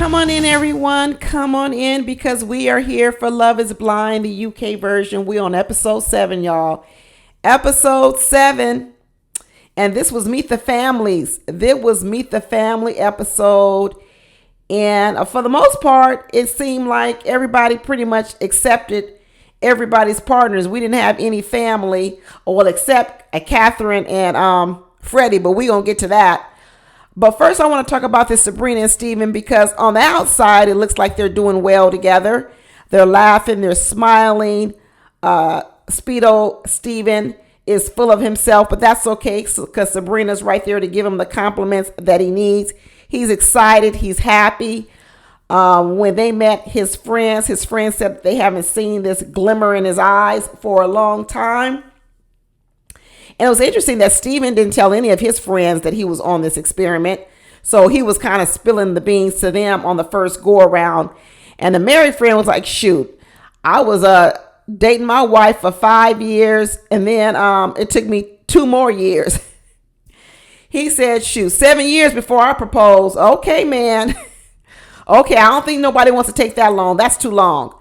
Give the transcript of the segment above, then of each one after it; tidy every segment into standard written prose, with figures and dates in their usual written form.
Come on in, everyone. Come on in because we are here for Love is Blind, the UK version. We're on episode 7, y'all. Episode 7. And this was Meet the Families. This was Meet the Family episode. And for the most part, it seemed like everybody pretty much accepted everybody's partners. We didn't have any family, well, except Catherine and Freddy, but we're going to get to that. But first, I want to talk about this Sabrina and Steven because on the outside, it looks like they're doing well together. They're laughing. They're smiling. Speedo Steven is full of himself, but that's okay because Sabrina's right there to give him the compliments that he needs. He's excited. He's happy. When they met his friends said that they haven't seen this glimmer in his eyes for a long time. And it was interesting that Steven didn't tell any of his friends that he was on this experiment. So he was kind of spilling the beans to them on the first go around. And the married friend was like, shoot, I was dating my wife for 5 years. And then it took me 2 more years. He said, shoot, 7 years before I proposed. Okay, man. Okay, I don't think nobody wants to take that long. That's too long.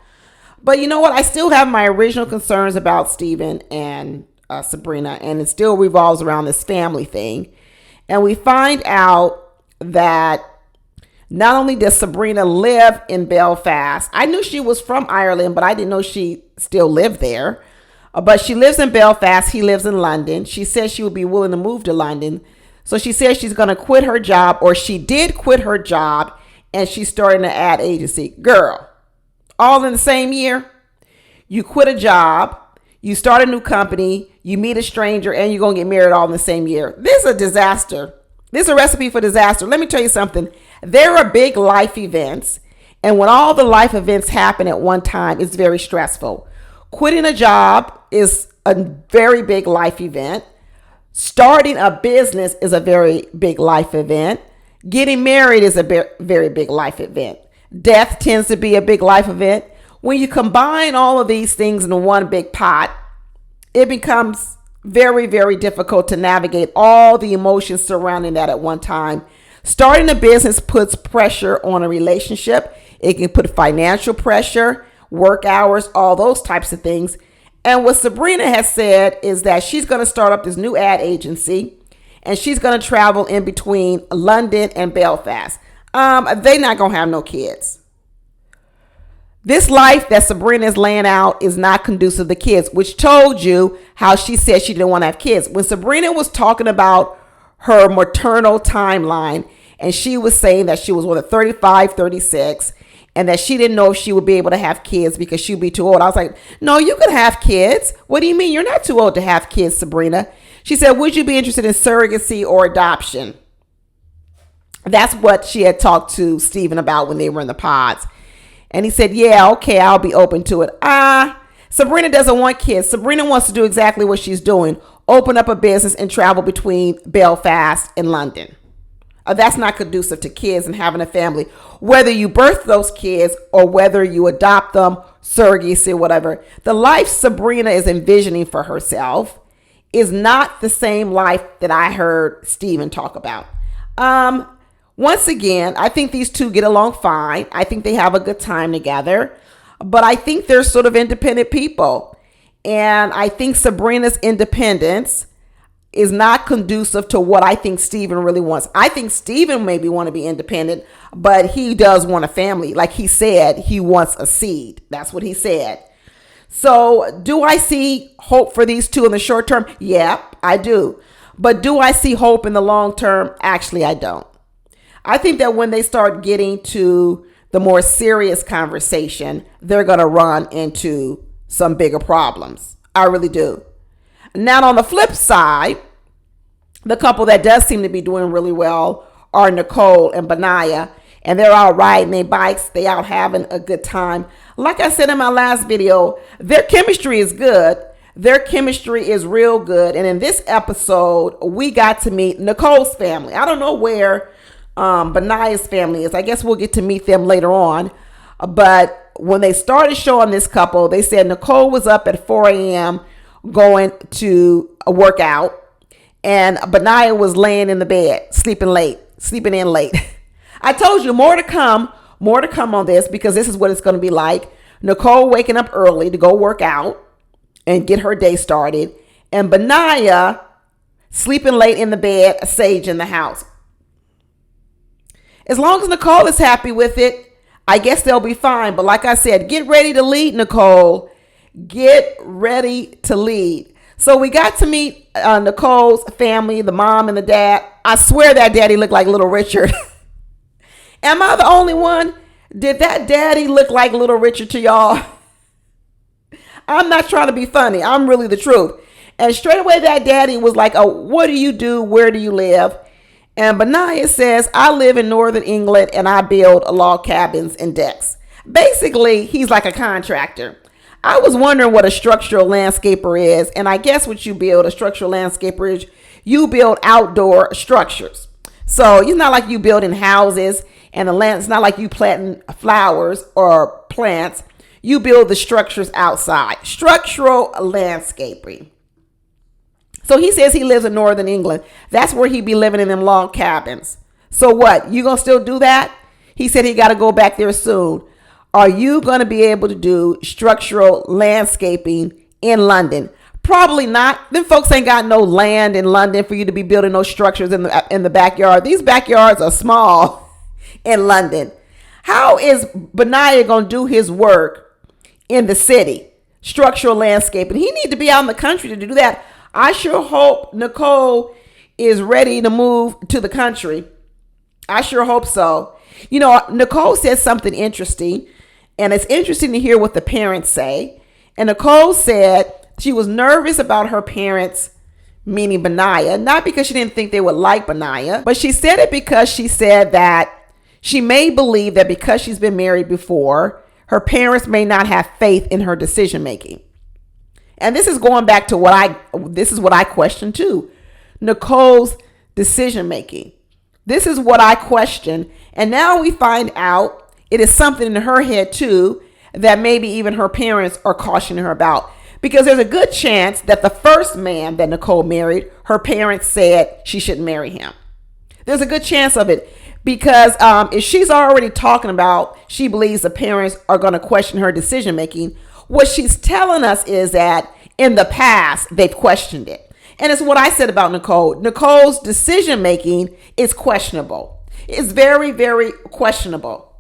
But you know what? I still have my original concerns about Steven and Sabrina, and it still revolves around this family thing. And we find out that not only does Sabrina live in Belfast, I knew she was from Ireland, but I didn't know she still lived there. But she lives in Belfast. He lives in London. She says she would be willing to move to London. So she says she's going to quit her job, or she did quit her job, and she's starting an ad agency. Girl, all in the same year. You quit a job. You start a new company, you meet a stranger, and you're going to get married all in the same year. This is a disaster. This is a recipe for disaster. Let me tell you something. There are big life events, and when all the life events happen at one time, it's very stressful. Quitting a job is a very big life event. Starting a business is a very big life event. Getting married is a very big life event. Death tends to be a big life event. When you combine all of these things in one big pot, it becomes very, very difficult to navigate all the emotions surrounding that at one time. Starting a business puts pressure on a relationship. It can put financial pressure, work hours, all those types of things. And what Sabrina has said is that she's going to start up this new ad agency, and she's going to travel in between London and Belfast. They're not going to have no kids. This life that Sabrina is laying out is not conducive to kids, which told you how she said she didn't want to have kids. When Sabrina was talking about her maternal timeline, and she was saying that she was 35, 36, and that she didn't know if she would be able to have kids because she'd be too old. I was like, no, you can have kids. What do you mean? You're not too old to have kids, Sabrina. She said, would you be interested in surrogacy or adoption? That's what she had talked to Steven about when they were in the pods. And he said, yeah, okay, I'll be open to it. Sabrina doesn't want kids. Sabrina wants to do exactly what she's doing. Open up a business and travel between Belfast and London. That's not conducive to kids and having a family. Whether you birth those kids or whether you adopt them, surrogacy, whatever. The life Sabrina is envisioning for herself is not the same life that I heard Steven talk about. Once again, I think these two get along fine. I think they have a good time together, but I think they're sort of independent people. And I think Sabrina's independence is not conducive to what I think Steven really wants. I think Steven maybe want to be independent, but he does want a family. Like he said, he wants a seed. That's what he said. So do I see hope for these two in the short term? Yeah, I do. But do I see hope in the long term? Actually, I don't. I think that when they start getting to the more serious conversation, they're going to run into some bigger problems. I really do. Now, on the flip side, the couple that does seem to be doing really well are Nicole and Benaiah. And they're out riding their bikes. They out having a good time. Like I said in my last video, their chemistry is good. Their chemistry is real good. And in this episode, we got to meet Nicole's family. I don't know where Benaiah's family is. I guess we'll get to meet them later on. But when they started showing this couple, they said Nicole was up at 4 a.m. going to a workout. And Benaiah was laying in the bed, sleeping in late. I told you more to come more to come on this because this is what it's going to be like. Nicole waking up early to go work out and get her day started. And Benaiah sleeping late in the bed, a sage in the house. As long as Nicole is happy with it, I guess they'll be fine. But like I said, get ready to lead, Nicole. Get ready to lead. So we got to meet Nicole's family, the mom and the dad. I swear that daddy looked like Little Richard. Am I the only one? Did that daddy look like Little Richard to y'all? I'm not trying to be funny. I'm really the truth. And straight away that daddy was like, oh, what do you do? Where do you live? And Benaiah says, I live in northern England and I build log cabins and decks. Basically, he's like a contractor. I was wondering what a structural landscaper is. And I guess what you build, a structural landscaper is you build outdoor structures. So it's not like you building houses and the land. It's not like you planting flowers or plants. You build the structures outside. Structural landscaping. So he says he lives in northern England. That's where he be living in them log cabins. So what? You gonna still do that? He said he got to go back there soon. Are you going to be able to do structural landscaping in London? Probably not. Them folks ain't got no land in London for you to be building those structures in the backyard. These backyards are small in London. How is Benaiah going to do his work in the city? Structural landscaping. He need to be out in the country to do that. I sure hope Nicole is ready to move to the country. I sure hope so. You know, Nicole said something interesting. And it's interesting to hear what the parents say. And Nicole said she was nervous about her parents, meaning Benaiah, not because she didn't think they would like Benaiah, but she said it because she said that she may believe that because she's been married before, her parents may not have faith in her decision making. And this is going back to what I question too. Nicole's decision making. This is what I question. And now we find out it is something in her head too that maybe even her parents are cautioning her about. Because there's a good chance that the first man that Nicole married, her parents said she shouldn't marry him. There's a good chance of it. Because if she's already talking about she believes the parents are going to question her decision making, what she's telling us is that in the past they've questioned it. And it's what I said about Nicole. Nicole's decision making is questionable. It's very, very questionable.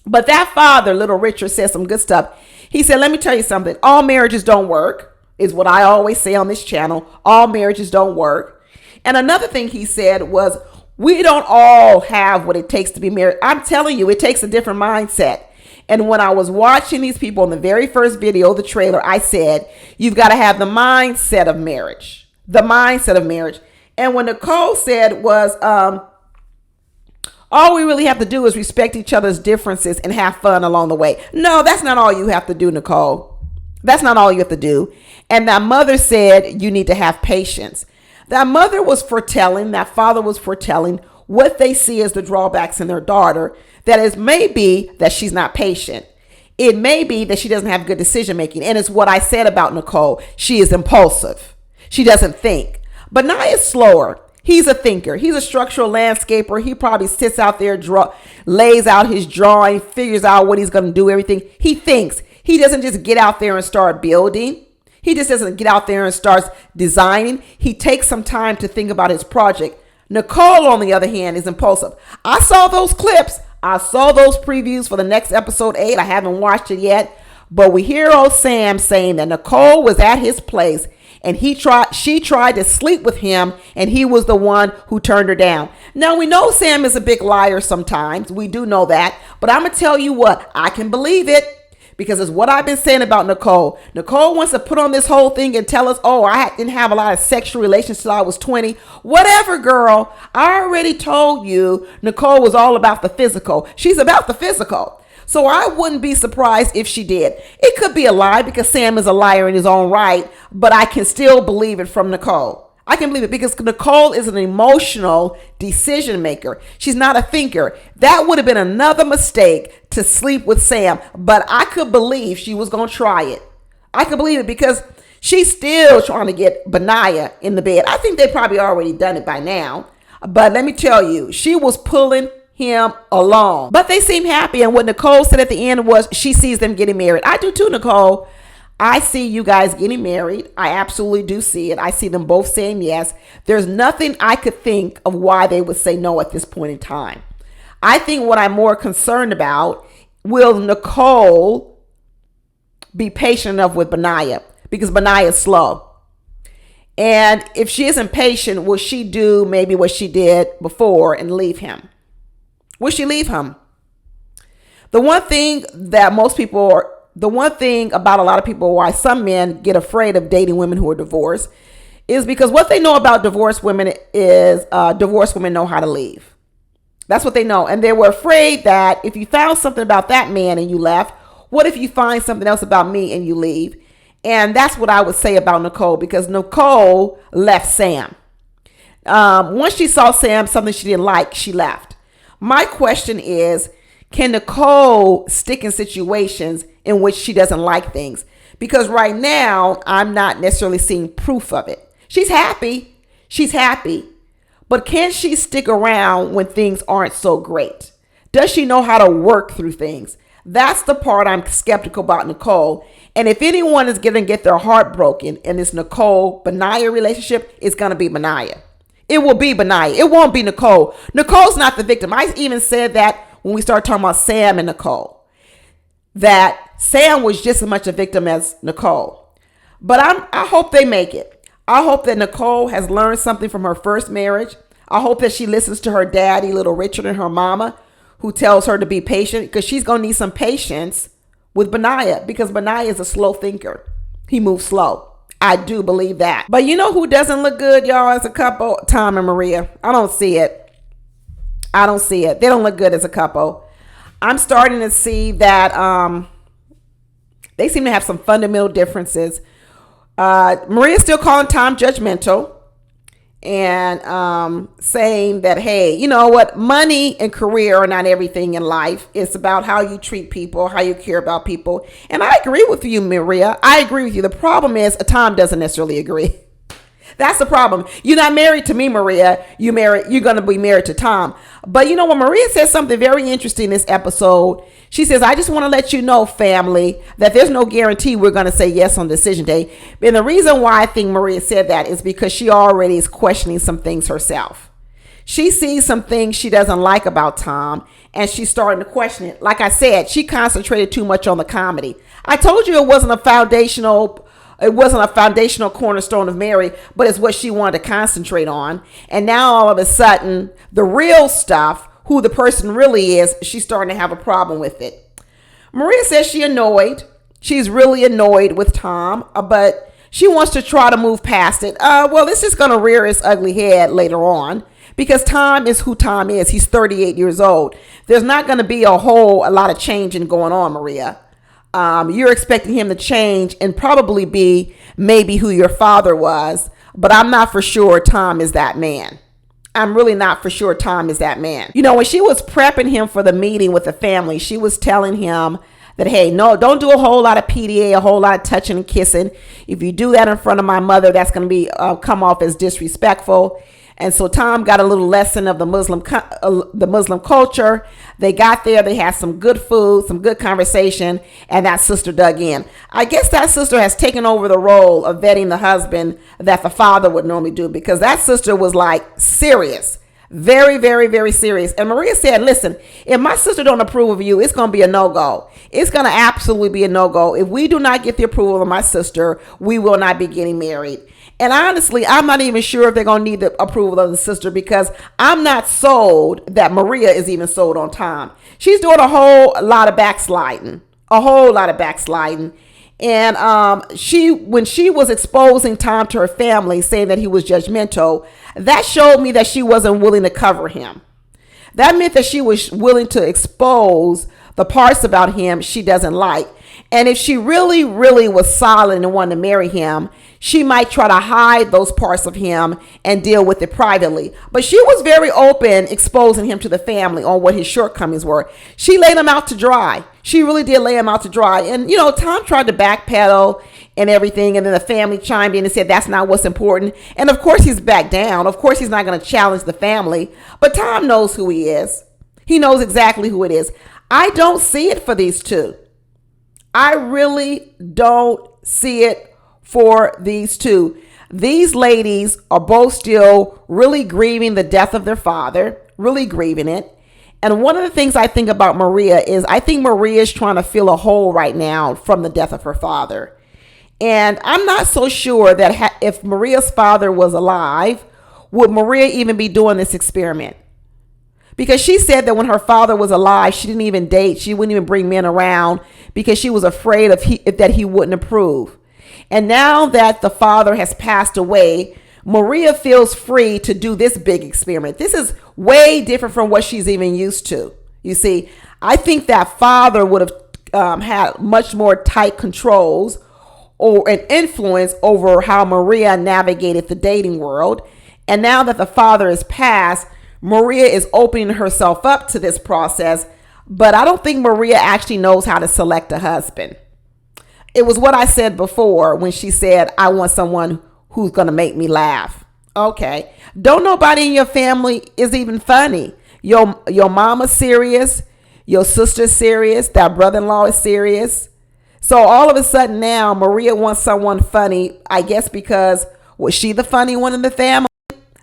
But that father, Little Richard, said some good stuff. He said, let me tell you something. All marriages don't work, is what I always say on this channel. All marriages don't work. And another thing he said was, we don't all have what it takes to be married. I'm telling you, it takes a different mindset. And when I was watching these people in the very first video, the trailer, I said, you've got to have the mindset of marriage. The mindset of marriage. And what Nicole said was, all we really have to do is respect each other's differences and have fun along the way. No, that's not all you have to do, Nicole. That's not all you have to do. And that mother said you need to have patience. That mother was foretelling, that father was foretelling what they see as the drawbacks in their daughter. That is maybe that she's not patient. It may be that she doesn't have good decision making. And it's what I said about Nicole. She is impulsive. She doesn't think. Benaiah is slower. He's a thinker. He's a structural landscaper. He probably sits out there, lays out his drawing, figures out what he's going to do, everything. He thinks. He doesn't just get out there and start building. He just doesn't get out there and starts designing. He takes some time to think about his project. Nicole, on the other hand, is impulsive. I saw those clips. I saw those previews for the next episode 8. I haven't watched it yet. But we hear old Sam saying that Nicole was at his place and she tried to sleep with him and he was the one who turned her down. Now we know Sam is a big liar sometimes. We do know that. But I'm going to tell you what, I can believe it because it's what I've been saying about Nicole. Nicole wants to put on this whole thing and tell us, oh, I didn't have a lot of sexual relations till I was 20. Whatever, girl. I already told you Nicole was all about the physical. She's about the physical. So I wouldn't be surprised if she did. It could be a lie because Sam is a liar in his own right, but I can still believe it from Nicole. I can believe it because Nicole is an emotional decision maker. She's not a thinker. That would have been another mistake to sleep with Sam, but I could believe she was going to try it. I could believe it because she's still trying to get Benaiah in the bed. I think they probably already done it by now, but let me tell you, she was pulling him alone. But they seem happy. And what Nicole said at the end was she sees them getting married. I do too, Nicole. I see you guys getting married. I absolutely do see it. I see them both saying yes. There's nothing I could think of why they would say no at this point in time. I think what I'm more concerned about, will Nicole be patient enough with Benaiah? Because Benaiah is slow. And if she isn't patient, will she do maybe what she did before and leave him? Will she leave him? The one thing about a lot of people, why some men get afraid of dating women who are divorced, is because what they know about divorced women is divorced women know how to leave. That's what they know. And they were afraid that if you found something about that man and you left, what if you find something else about me and you leave? And that's what I would say about Nicole, because Nicole left Sam. Once she saw Sam, something she didn't like, she left. My question is, can Nicole stick in situations in which she doesn't like things? Because right now, I'm not necessarily seeing proof of it. She's happy. But can she stick around when things aren't so great? Does she know how to work through things? That's the part I'm skeptical about Nicole. And if anyone is going to get their heart broken in this Nicole-Benaiah relationship, it's going to be Benaiah. It will be Benaiah. It won't be Nicole. Nicole's not the victim. I even said that when we started talking about Sam and Nicole, that Sam was just as much a victim as Nicole. But I hope they make it. I hope that Nicole has learned something from her first marriage. I hope that she listens to her daddy, Little Richard, and her mama, who tells her to be patient, because she's going to need some patience with Benaiah, because Benaiah is a slow thinker. He moves slow. I do believe that. But you know who doesn't look good, y'all, as a couple? Tom and Maria. I don't see it. They don't look good as a couple. I'm starting to see that they seem to have some fundamental differences. Maria's still calling Tom judgmental and saying that, hey, you know what? Money and career are not everything in life. It's about how you treat people, how you care about people. And I agree with you, Maria. I agree with you. The problem is Tom doesn't necessarily agree. That's the problem. You're not married to me, Maria. You're going to be married to Tom. But you know what? Maria says something very interesting in this episode. She says, I just want to let you know, family, that there's no guarantee we're going to say yes on decision day. And the reason why I think Maria said that is because she already is questioning some things herself. She sees some things she doesn't like about Tom, and she's starting to question it. Like I said, she concentrated too much on the comedy. I told you it wasn't a foundational cornerstone of Mary, but it's what she wanted to concentrate on. And now all of a sudden, the real stuff, who the person really is, she's starting to have a problem with it. Maria says she's really annoyed with Tom, but she wants to try to move past it. Well, this is going to rear its ugly head later on, because Tom is who Tom is. He's 38 years old. There's not going to be a lot of changing going on, Maria. You're expecting him to change and probably be maybe who your father was, but I'm not for sure Tom is that man. I'm really not for sure Tom is that man. You know, when she was prepping him for the meeting with the family, she was telling him that, hey, no, don't do a whole lot of PDA, a whole lot of touching and kissing. If you do that in front of my mother, that's going to be come off as disrespectful. And so Tom got a little lesson of the Muslim culture. They got there. They had some good food, some good conversation, and that sister dug in. I guess that sister has taken over the role of vetting the husband that the father would normally do, because that sister was like serious, very, very, very serious. And Maria said, listen, if my sister don't approve of you, it's going to be a no-go. It's going to absolutely be a no-go. If we do not get the approval of my sister, we will not be getting married. And honestly, I'm not even sure if they're going to need the approval of the sister, because I'm not sold that Maria is even sold on Tom. She's doing a whole lot of backsliding. And when she was exposing Tom to her family, saying that he was judgmental, that showed me that she wasn't willing to cover him. That meant that she was willing to expose the parts about him she doesn't like. And if she really, really was solid and wanted to marry him, she might try to hide those parts of him and deal with it privately. But she was very open, exposing him to the family on what his shortcomings were. She laid him out to dry. She really did lay him out to dry. And, you know, Tom tried to backpedal and everything. And then the family chimed in and said, that's not what's important. And of course, he's back down. Of course, he's not going to challenge the family. But Tom knows who he is. He knows exactly who it is. I don't see it for these two. I really don't see it for these two. These ladies are both still really grieving the death of their father, really grieving it. And one of the things I think about Maria is I think Maria is trying to fill a hole right now from the death of her father. And I'm not so sure that if Maria's father was alive, would Maria even be doing this experiment? Because she said that when her father was alive, she didn't even date. She wouldn't even bring men around because she was afraid that he wouldn't approve. And now that the father has passed away, Maria feels free to do this big experiment. This is way different from what she's even used to. You see, I think that father would have had much more tight controls or an influence over how Maria navigated the dating world. And now that the father is passed, Maria is opening herself up to this process. But I don't think Maria actually knows how to select a husband. It was what I said before when she said, I want someone who's going to make me laugh. Okay. Don't nobody in your family is even funny. Your mama's serious. Your sister's serious. That brother-in-law is serious. So all of a sudden now, Maria wants someone funny, I guess because was she the funny one in the family?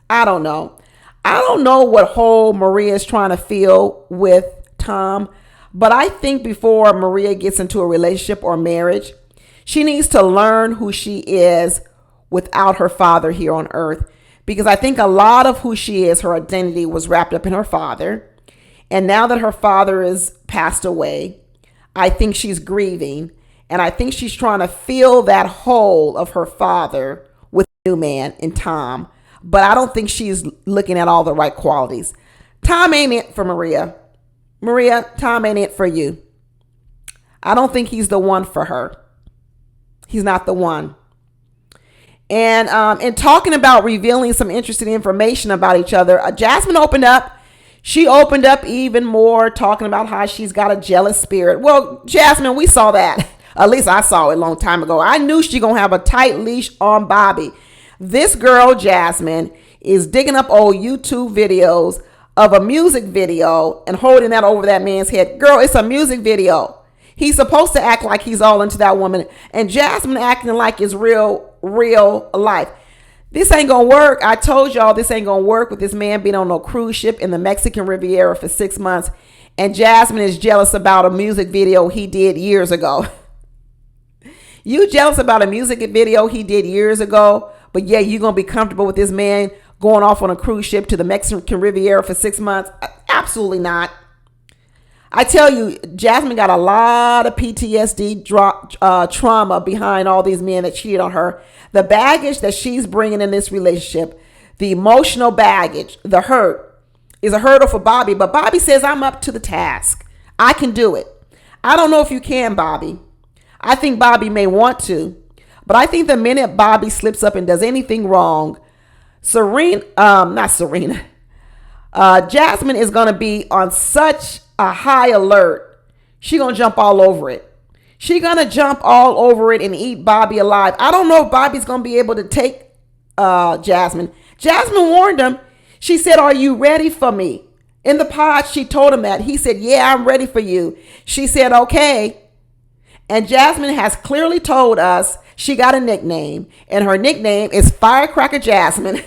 I don't know. I don't know what hole Maria is trying to fill with Tom, but I think before Maria gets into a relationship or marriage, she needs to learn who she is without her father here on earth. Because I think a lot of who she is, her identity was wrapped up in her father. And now that her father is passed away, I think she's grieving. And I think she's trying to fill that hole of her father with a new man in Tom. But I don't think she's looking at all the right qualities. Tom ain't it for Maria. Maria, Tom ain't it for you. I don't think he's the one for her. He's not the one. And in talking about revealing some interesting information about each other, Jasmine opened up. She opened up even more, talking about how she's got a jealous spirit. Well, Jasmine, we saw that. At least I saw it a long time ago. I knew she gonna have a tight leash on Bobby. This girl, Jasmine, is digging up old YouTube videos of a music video and holding that over that man's head. Girl, it's a music video. He's supposed to act like he's all into that woman. And Jasmine acting like it's real life. This ain't gonna work. I told y'all this ain't gonna work with this man being on a cruise ship in the Mexican Riviera for 6 months. And Jasmine is jealous about a music video he did years ago. You jealous about a music video he did years ago, but yeah, you gonna be comfortable with this man going off on a cruise ship to the Mexican Riviera for 6 months? Absolutely not. I tell you, Jasmine got a lot of PTSD trauma behind all these men that cheated on her. The baggage that she's bringing in this relationship, the emotional baggage, the hurt, is a hurdle for Bobby. But Bobby says, I'm up to the task. I can do it. I don't know if you can, Bobby. I think Bobby may want to. But I think the minute Bobby slips up and does anything wrong, Jasmine is going to be on such a high alert. She going to jump all over it. She going to jump all over it and eat Bobby alive. I don't know if Bobby's going to be able to take Jasmine. Jasmine warned him. She said, are you ready for me? In the pod, she told him that. He said, yeah, I'm ready for you. She said, okay. And Jasmine has clearly told us she got a nickname, and her nickname is Firecracker Jasmine.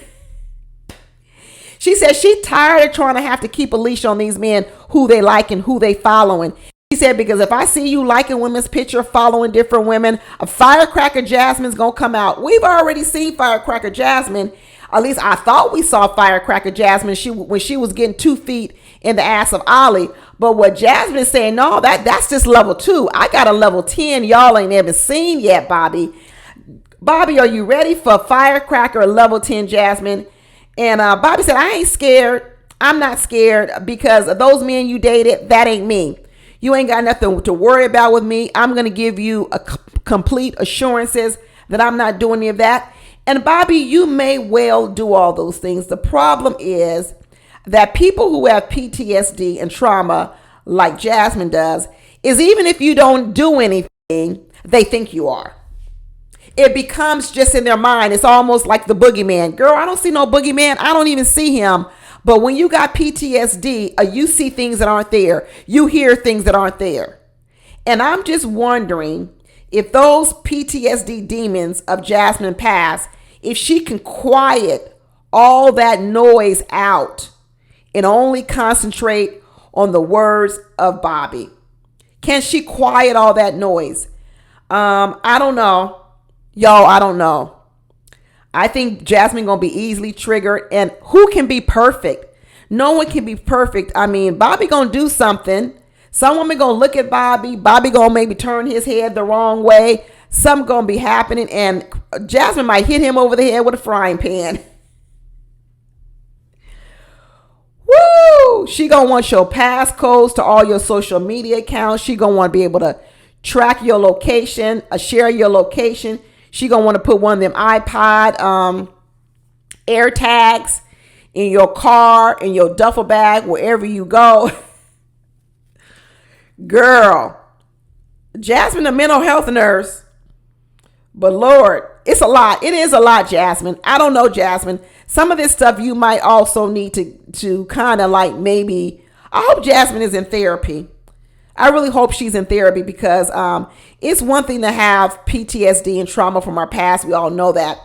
She said she's tired of trying to have to keep a leash on these men who they like and who they following. She said, because if I see you liking women's picture, following different women, a Firecracker Jasmine's going to come out. We've already seen Firecracker Jasmine. At least I thought we saw Firecracker Jasmine when she was getting 2 feet in the ass of Olly. But what Jasmine is saying, no, that's just level 2. I got a level 10 y'all ain't ever seen yet, Bobby. Bobby, are you ready for Firecracker level 10 Jasmine? And Bobby said, I ain't scared. I'm not scared because of those men you dated, that ain't me. You ain't got nothing to worry about with me. I'm going to give you a complete assurances that I'm not doing any of that. And Bobby, you may well do all those things. The problem is that people who have PTSD and trauma like Jasmine does is even if you don't do anything, they think you are. It becomes just in their mind. It's almost like the boogeyman. Girl, I don't see no boogeyman. I don't even see him. But when you got PTSD, you see things that aren't there. You hear things that aren't there. And I'm just wondering if those PTSD demons of Jasmine past, if she can quiet all that noise out and only concentrate on the words of Bobby. Can she quiet all that noise? I don't know. Y'all, I don't know. I think Jasmine gonna be easily triggered. And who can be perfect? No one can be perfect. I mean, Bobby gonna do something. Some woman gonna look at Bobby. Bobby gonna maybe turn his head the wrong way. Something gonna be happening, and Jasmine might hit him over the head with a frying pan. Woo! She gonna want your passcodes to all your social media accounts. She gonna want to be able to track your location, share your location. She gonna want to put one of them iPod air tags in your car, in your duffel bag, wherever you go. Girl, Jasmine, a mental health nurse. But Lord, it's a lot. It is a lot, Jasmine. I don't know, Jasmine. Some of this stuff you might also need to kind of like maybe. I hope Jasmine is in therapy. I really hope she's in therapy because it's one thing to have PTSD and trauma from our past. We all know that.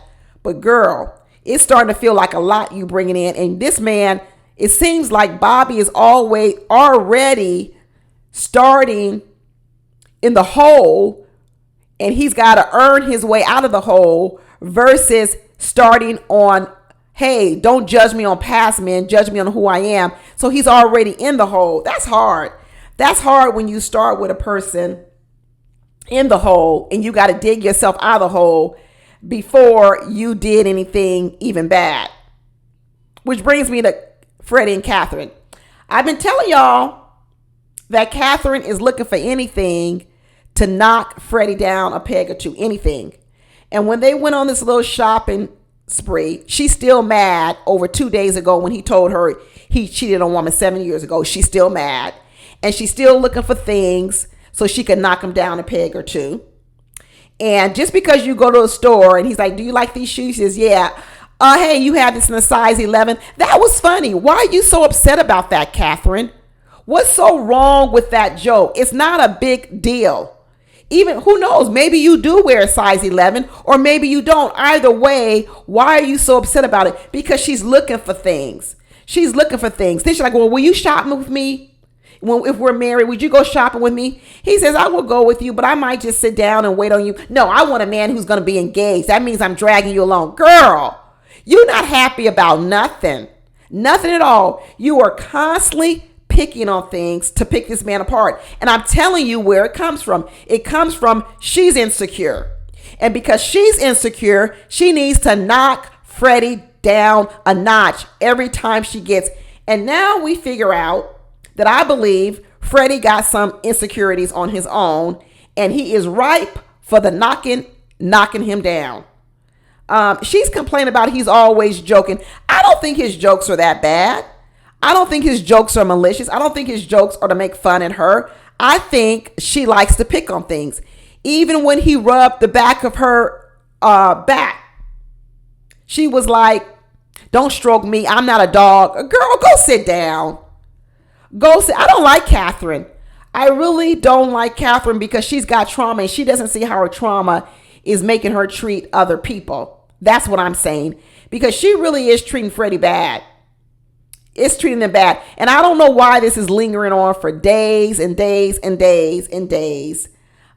But girl, it's starting to feel like a lot you bringing in. And this man, it seems like Bobby is always already starting in the hole, and he's got to earn his way out of the hole versus starting on, hey, don't judge me on past men, judge me on who I am. So he's already in the hole. That's hard. That's hard when you start with a person in the hole and you got to dig yourself out of the hole before you did anything even bad. Which brings me to Freddy and Catherine. I've been telling y'all that Catherine is looking for anything to knock Freddy down a peg or two, anything. And when they went on this little shopping spree, she's still mad over 2 days ago when he told her he cheated on a woman 7 years ago. She's still mad. And she's still looking for things so she can knock him down a peg or two. And just because you go to a store and he's like, do you like these shoes? She says, yeah. Hey, you have this in a size 11. That was funny. Why are you so upset about that, Catherine? What's so wrong with that joke? It's not a big deal. Even, who knows, maybe you do wear a size 11 or maybe you don't. Either way, why are you so upset about it? Because she's looking for things. She's looking for things. Then she's like, well, will you shopping with me? Well, if we're married, would you go shopping with me? He says, I will go with you, but I might just sit down and wait on you. No, I want a man who's going to be engaged. That means I'm dragging you along. Girl, you're not happy about nothing. Nothing at all. You are constantly picking on things to pick this man apart. And I'm telling you where it comes from. It comes from she's insecure. And because she's insecure, she needs to knock Freddy down a notch every time she gets. And now we figure out that I believe Freddy got some insecurities on his own and he is ripe for the knocking him down. She's complaining about he's always joking. I don't think his jokes are that bad. I don't think his jokes are malicious. I don't think his jokes are to make fun at her. I think she likes to pick on things. Even when he rubbed the back of her back, she was like, don't stroke me. I'm not a dog. Girl, go sit down. Go sit. I don't like Catherine. I really don't like Catherine because she's got trauma and she doesn't see how her trauma is making her treat other people. That's what I'm saying. Because she really is treating Freddy bad. It's treating them bad. And I don't know why this is lingering on for days and days and days and days.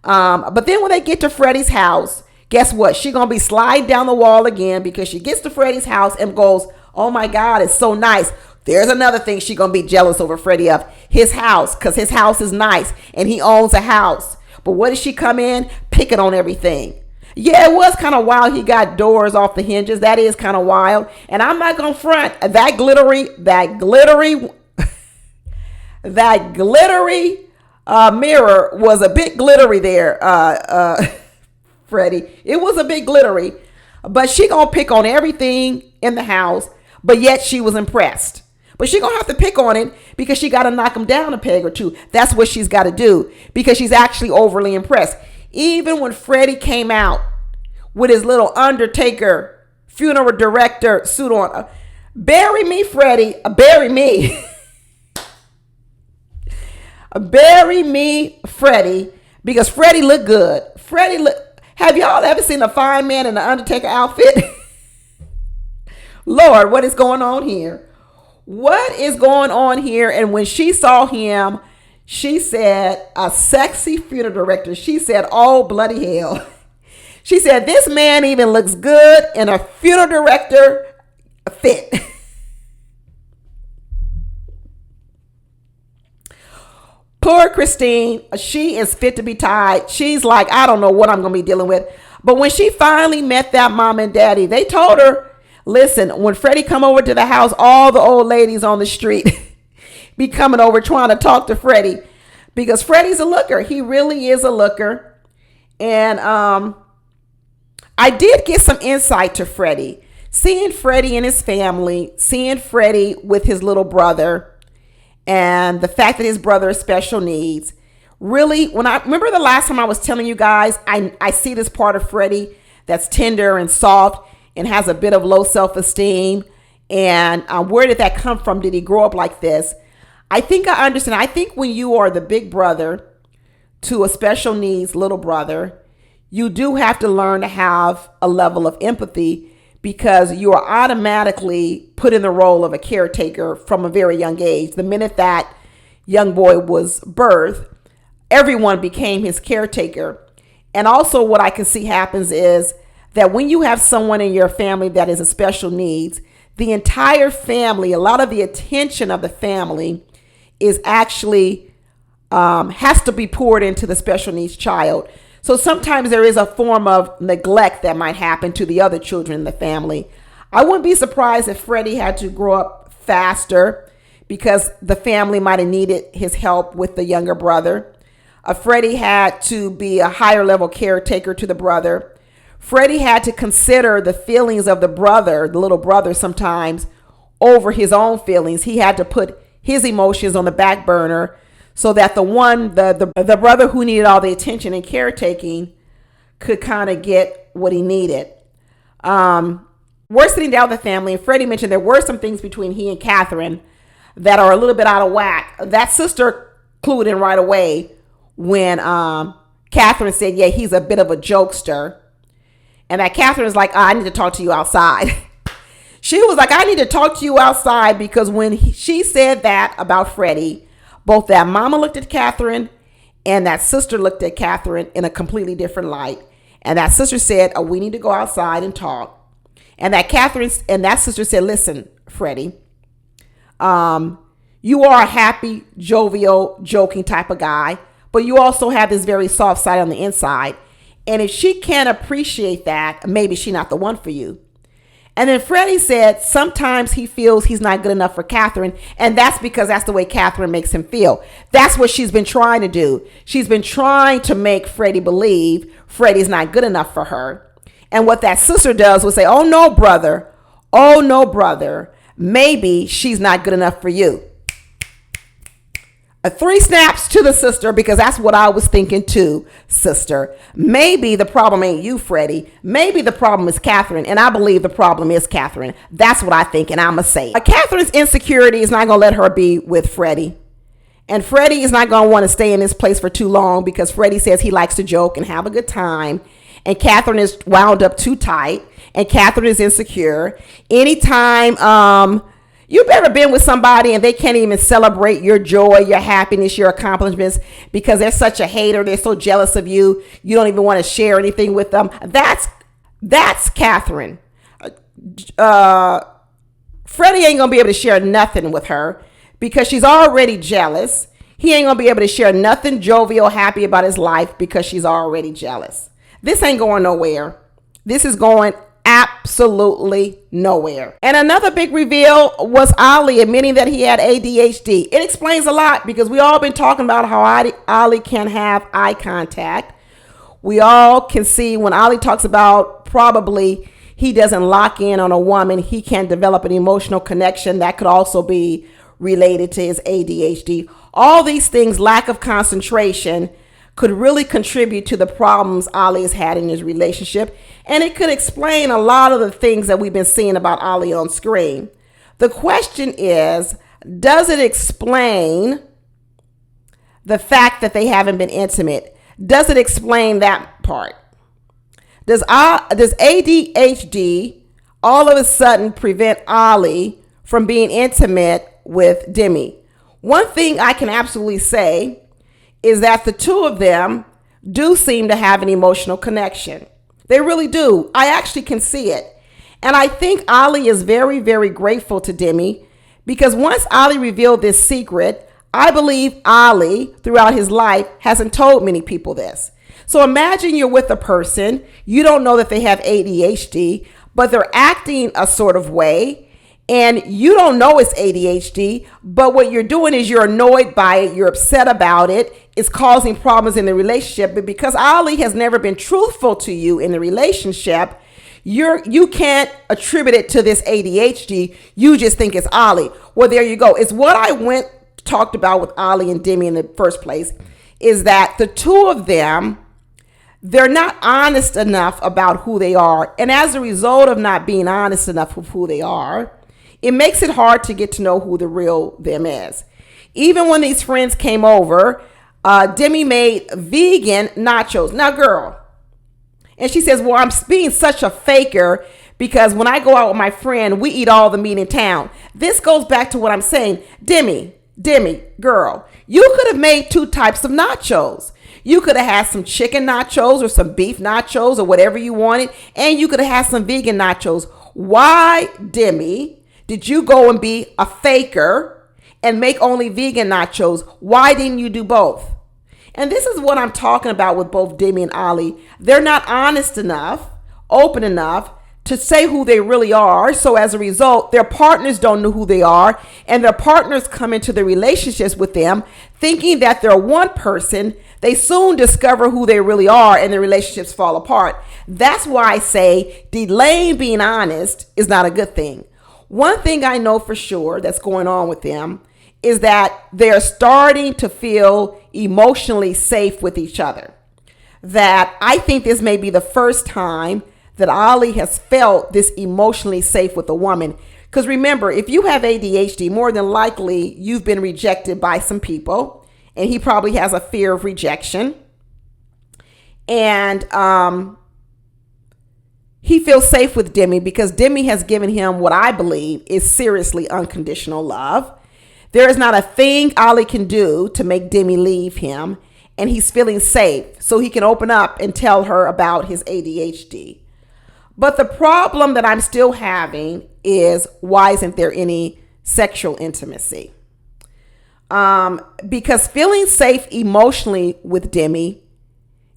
But then when they get to Freddy's house, guess what? She's going to be sliding down the wall again because she gets to Freddy's house and goes, oh my God, it's so nice. There's another thing she's going to be jealous over Freddy of. His house, because his house is nice and he owns a house. But what does she come in? Picking on everything. Yeah, it was kind of wild. He got doors off the hinges. That is kind of wild. And I'm not going to front. That glittery mirror was a bit glittery there, Freddy. It was a bit glittery. But she going to pick on everything in the house. But yet she was impressed. But she going to have to pick on it because she got to knock him down a peg or two. That's what she's got to do because she's actually overly impressed. Even when Freddy came out with his little Undertaker funeral director suit on, Bury me, Freddy. Bury me. Bury me, Freddy, because Freddy looked good. Have y'all ever seen a fine man in an Undertaker outfit? Lord, what is going on here? What is going on here? And when she saw him, she said, a sexy funeral director. She said, oh, bloody hell. She said, this man even looks good in a funeral director fit. Poor Christine, she is fit to be tied. She's like, I don't know what I'm going to be dealing with. But when she finally met that mom and daddy, they told her, listen, when Freddy come over to the house, all the old ladies on the street be coming over trying to talk to Freddy, because Freddy's a looker. He really is a looker. And I did get some insight to Freddy. Seeing Freddy and his family, seeing Freddy with his little brother, and the fact that his brother has special needs. Really, when I remember the last time I was telling you guys, I see this part of Freddy that's tender and soft and has a bit of low self-esteem. And where did that come from? Did he grow up like this? I think I understand. I think when you are the big brother to a special needs little brother, you do have to learn to have a level of empathy, because you are automatically put in the role of a caretaker from a very young age. The minute that young boy was birthed, everyone became his caretaker. And also what I can see happens is that when you have someone in your family that is a special needs, the entire family, a lot of the attention of the family is actually has to be poured into the special needs child. So sometimes there is a form of neglect that might happen to the other children in the family. I wouldn't be surprised if Freddy had to grow up faster because the family might have needed his help with the younger brother. Freddy had to be a higher level caretaker to the brother. Freddy had to consider the feelings of the brother, the little brother, sometimes over his own feelings. He had to put his emotions on the back burner so that the brother who needed all the attention and caretaking could kind of get what he needed. We're sitting down with the family, and Freddy mentioned there were some things between he and Catherine that are a little bit out of whack. That sister clued in right away when Catherine said, yeah, he's a bit of a jokester. And that Catherine is like, I need to talk to you outside. She was like, I need to talk to you outside, because when she said that about Freddy, both that mama looked at Catherine and that sister looked at Catherine in a completely different light. And that sister said, oh, we need to go outside and talk. And that Catherine and that sister said, listen, Freddy, you are a happy, jovial, joking type of guy, but you also have this very soft side on the inside. And if she can't appreciate that, maybe she's not the one for you. And then Freddy said sometimes he feels he's not good enough for Catherine, and that's because that's the way Catherine makes him feel. That's what she's been trying to do. She's been trying to make Freddy believe Freddy's not good enough for her. And what that sister does was say, oh no, brother, maybe she's not good enough for you. 3 snaps to the sister, because that's what I was thinking too, sister. Maybe the problem ain't you, Freddy. Maybe the problem is Catherine, and I believe the problem is Catherine. That's what I think, and I'm going to say it. Catherine's insecurity is not going to let her be with Freddy. And Freddy is not going to want to stay in this place for too long, because Freddy says he likes to joke and have a good time. And Catherine is wound up too tight, and Catherine is insecure. Anytime, you've ever been with somebody and they can't even celebrate your joy, your happiness, your accomplishments because they're such a hater. They're so jealous of you. You don't even want to share anything with them. That's Catherine. Freddy ain't going to be able to share nothing with her because she's already jealous. He ain't going to be able to share nothing jovial, happy about his life because she's already jealous. This ain't going nowhere. This is going absolutely nowhere. And another big reveal was Olly admitting that he had ADHD. It explains a lot because we all been talking about how Olly can have eye contact. We all can see when Olly talks about probably he doesn't lock in on a woman. He can't develop an emotional connection. That could also be related to his ADHD. All these things, lack of concentration, could really contribute to the problems Olly has had in his relationship. And it could explain a lot of the things that we've been seeing about Olly on screen. The question is, does it explain the fact that they haven't been intimate? Does it explain that part? Does ADHD all of a sudden prevent Olly from being intimate with Demi? One thing I can absolutely say is that the two of them do seem to have an emotional connection. They really do. I actually can see it. And I think Olly is very, very grateful to Demi, because once Olly revealed this secret, I believe Olly throughout his life hasn't told many people this. So imagine you're with a person, you don't know that they have ADHD, but they're acting a sort of way, and you don't know it's ADHD, but what you're doing is you're annoyed by it, you're upset about it, it's causing problems in the relationship. But because Olly has never been truthful to you in the relationship, you can't attribute it to this ADHD. You just think it's Olly. Well, there you go. It's what I talked about with Olly and Demi in the first place, is that the two of them, they're not honest enough about who they are. And as a result of not being honest enough with who they are, it makes it hard to get to know who the real them is. Even when these friends came over, Demi made vegan nachos. Now, girl, and she says, well, I'm being such a faker because when I go out with my friend, we eat all the meat in town. This goes back to what I'm saying. Demi, girl, you could have made two types of nachos. You could have had some chicken nachos or some beef nachos or whatever you wanted, and you could have had some vegan nachos. Why, Demi, did you go and be a faker and make only vegan nachos? Why didn't you do both? And this is what I'm talking about with both Demi and Olly. They're not honest enough, open enough to say who they really are. So as a result, their partners don't know who they are, and their partners come into the relationships with them thinking that they're one person. They soon discover who they really are, and the relationships fall apart. That's why I say delaying being honest is not a good thing. One thing I know for sure that's going on with them is that they're starting to feel emotionally safe with each other. That I think this may be the first time that Olly has felt this emotionally safe with a woman. Because remember, if you have ADHD, more than likely you've been rejected by some people, and he probably has a fear of rejection. And he feels safe with Demi because Demi has given him what I believe is seriously unconditional love. There is not a thing Olly can do to make Demi leave him, and he's feeling safe so he can open up and tell her about his ADHD. But the problem that I'm still having is, why isn't there any sexual intimacy? Because feeling safe emotionally with Demi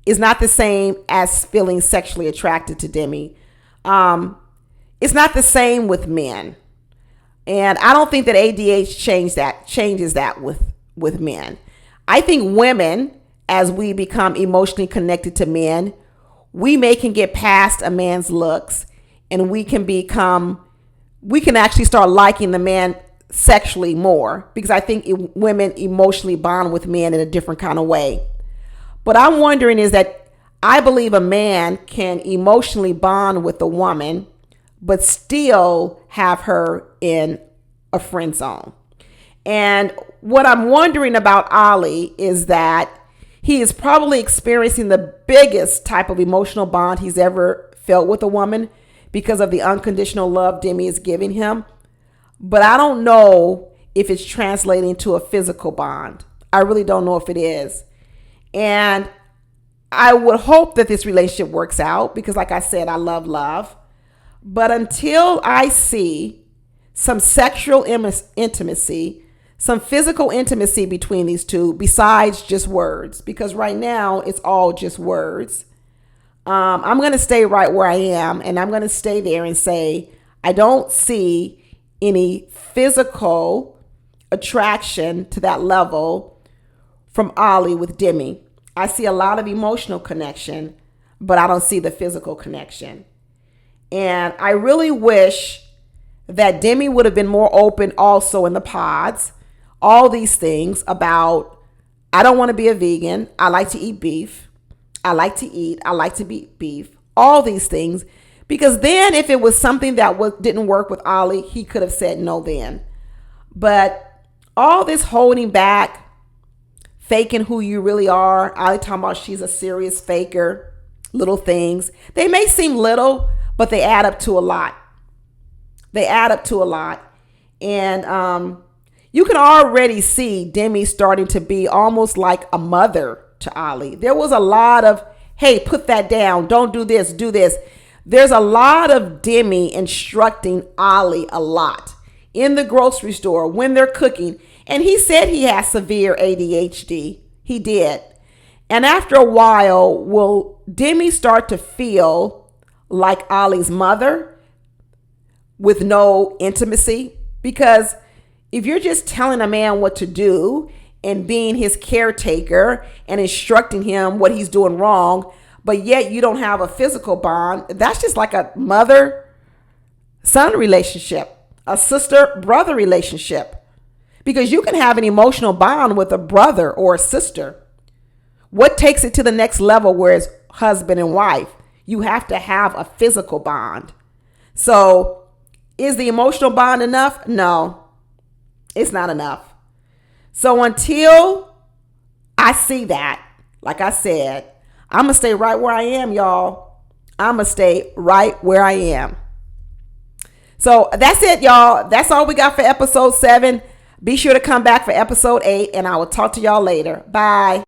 is not the same as feeling sexually attracted to Demi. It's not the same with men. And I don't think that ADHD changes that with men. I think women, as we become emotionally connected to men, we can get past a man's looks, and we can actually start liking the man sexually more, because I think women emotionally bond with men in a different kind of way. But I'm wondering is that I believe a man can emotionally bond with a woman, but still have her in a friend zone. And what I'm wondering about Olly is that he is probably experiencing the biggest type of emotional bond he's ever felt with a woman because of the unconditional love Demi is giving him. But I don't know if it's translating to a physical bond. I really don't know if it is. And I would hope that this relationship works out because, like I said, I love love. But until I see some sexual intimacy, some physical intimacy between these two, besides just words, because right now it's all just words, I'm going to stay right where I am, and I'm going to stay there and say, I don't see any physical attraction to that level from Olly with Demi. I see a lot of emotional connection, but I don't see the physical connection. And I really wish that Demi would have been more open also in the pods. All these things about, I don't want to be a vegan. I like to eat beef. I like to eat. I like to eat beef. All these things. Because then if it was something that didn't work with Olly, he could have said no then. But all this holding back, faking who you really are. Olly talking about she's a serious faker. Little things. They may seem little, but they add up to a lot. They add up to a lot. And you can already see Demi starting to be almost like a mother to Olly. There was a lot of, hey, put that down. Don't do this, do this. There's a lot of Demi instructing Olly a lot in the grocery store when they're cooking. And he said he has severe ADHD. He did. And after a while, will Demi start to feel like Olly's mother with no intimacy? Because if you're just telling a man what to do and being his caretaker and instructing him what he's doing wrong, but yet you don't have a physical bond, that's just like a mother-son relationship, a sister-brother relationship. Because you can have an emotional bond with a brother or a sister. What takes it to the next level where it's husband and wife? You have to have a physical bond. So is the emotional bond enough? No, it's not enough. So until I see that, like I said, I'm going to stay right where I am, y'all. I'm going to stay right where I am. So that's it, y'all. That's all we got for episode 7. Be sure to come back for episode 8, and I will talk to y'all later. Bye.